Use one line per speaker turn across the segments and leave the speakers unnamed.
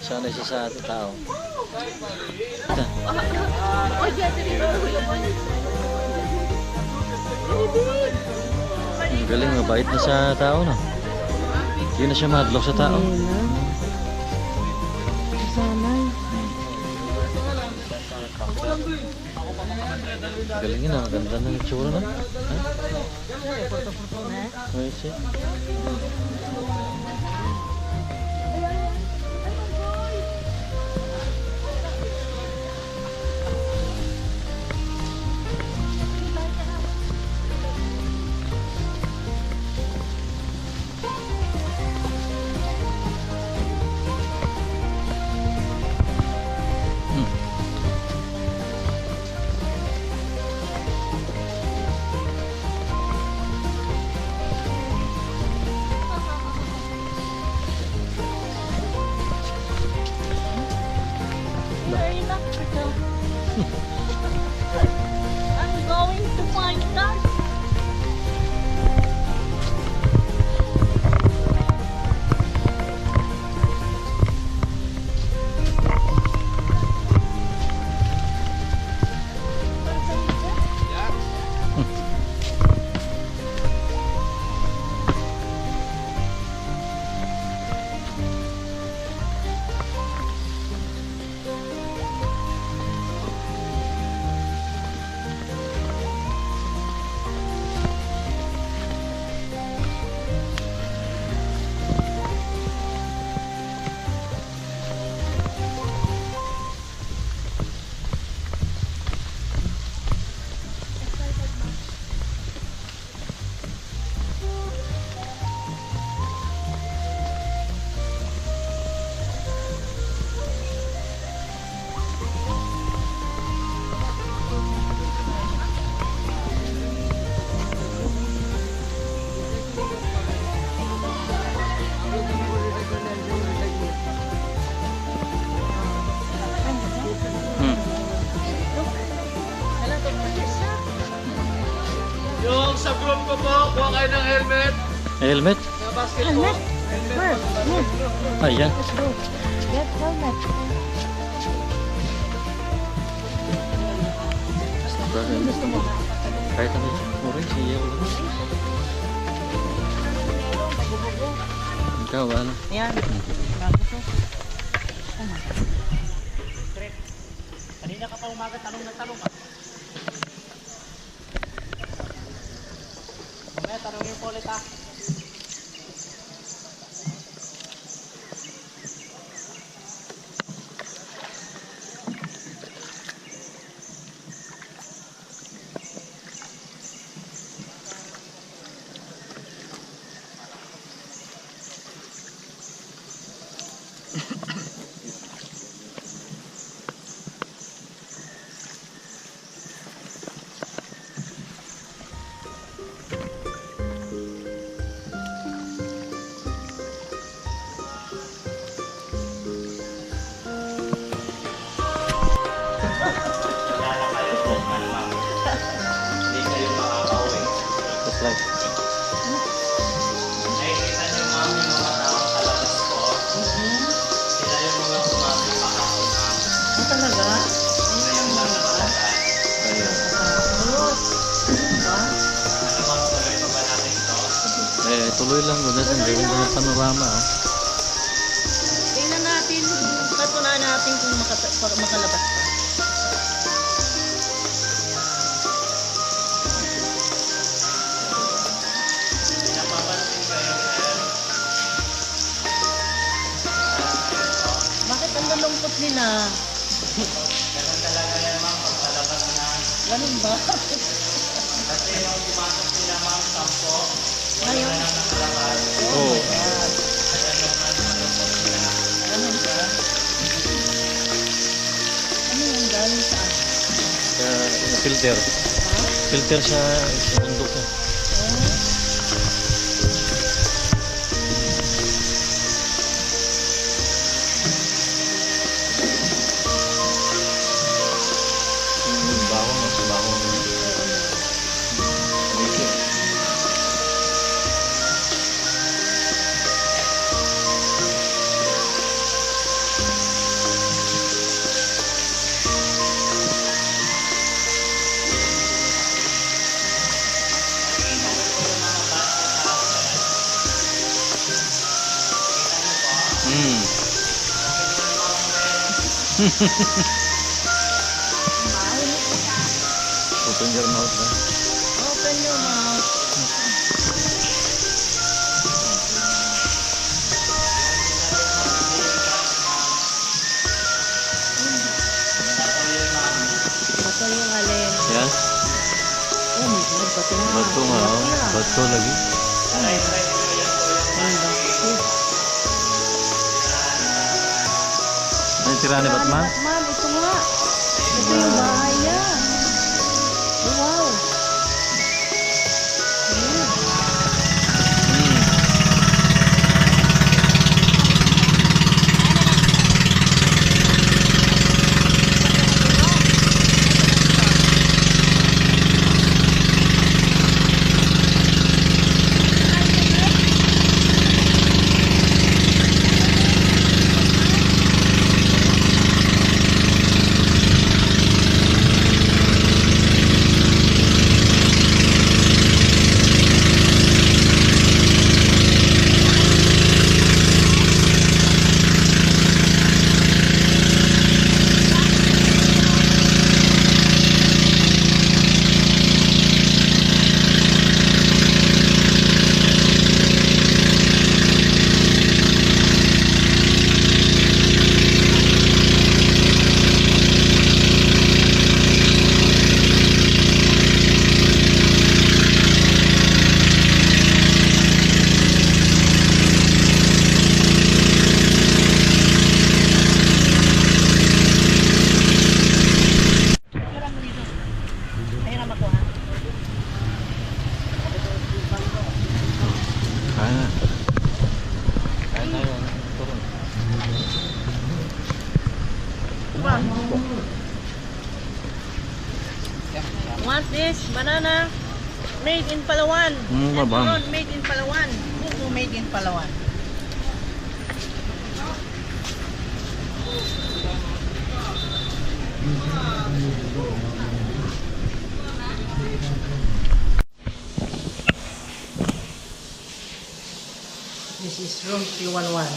Sanay siya sa ating tao. Ang galing, mabait na sa tao na. Hindi na siya madlok sa tao.
Sanay.
Galing yun, ang ganda ng itsura na. Ay, siya.
Very much I'm going to find that.
Yung sa group ko po, kuha kayo ng helmet.
Helmet?
Na basketball.
Where?
Ayan.
Let's go. Get helmet. Gusto mo?
Kahit ano yun. Orange, yellow lang. Ikaw, ano?
Yan.
Kanina ka pa umaga, tanong na tanong ah. Mamaya tanongin ko ulit ah.
Just like.
Nakikita niyo mami mga tao sa labas ko. Sila yung mga kumami pakako na.
Talaga?
Sila yung mga nakalagay.
Ayan.
Ano bang tuloy pa ba natin ito?
Tuloy lang doon. Ang ganda ng panorama. Oh.
Tingnan natin. Patunayan natin kung makalabas pa.
Napapansin kayo, sir?
Bakit ang lalungkot nila?
Ganun talaga yan, ma'am, pagkalabas na.
Ganun ba?
Kasi nung pumasok sila, ma'am, 10, wala
Ngayon?
na nakalabas.
Oh.
Kaya nung nalulungkot sila,
Ganun ba? Ano yung galing saan?
Filter. Filter sa bundok niya. Open your mouth ha.
Open your mouth. Bato yung alin.
Yes.
Oh my God, bato nga.
Bato nga oh. Bato lagi.
Ay, bakit?
Ano tira ni Batman?
Batman, ito nga. Ito yung bahay niya. Oh, wow. Ayan.
Kaya na. Kaya na yun. Turun.
Want this? Banana? Made in Palawan.
Babang.
Not made in Palawan. Buko made in Palawan. This is room 311.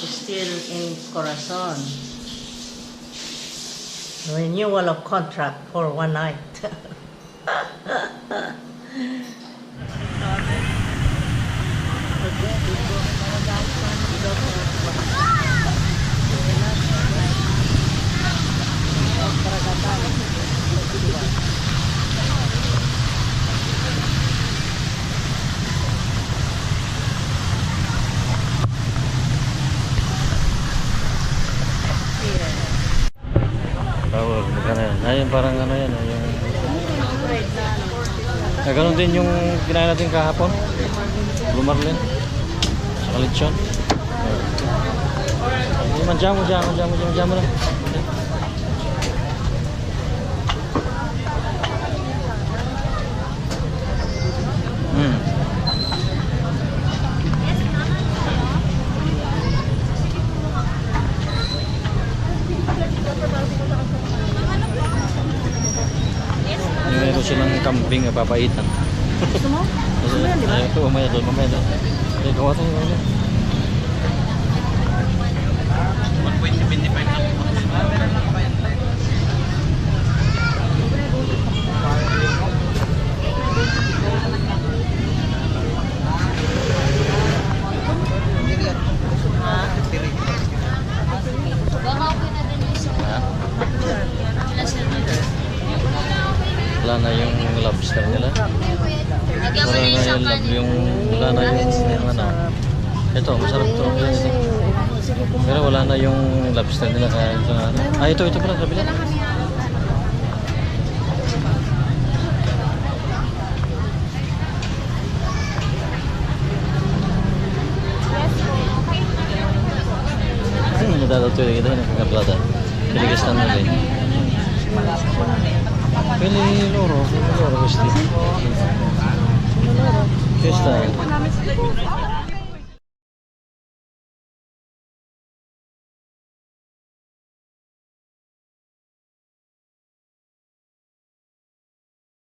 It's still in Corazon. Renewal of contract for one night.
Power, magkano yan? Ayun, parang ano yan, yung... ganun din yung kinain natin kahapon. Blue Marlin. Sa Kalitsyon. Manjamo lang. Meron silang kambing na papaitan.
Gusto mo? Gusto mo yan, di ba?
Ay, ito, mamaya doon. Ay, gawa tayo.
1.75 lang po.
Ha? Wala na yung lobster nila. Wala na yung ano. Ito, masarap to. Pero wala na yung lobster nila kaya ito na. Ah, ito pala kabila. Nadadaw ito yung nagkakablada. Piligastan na rin. Pili loro questi. Questa è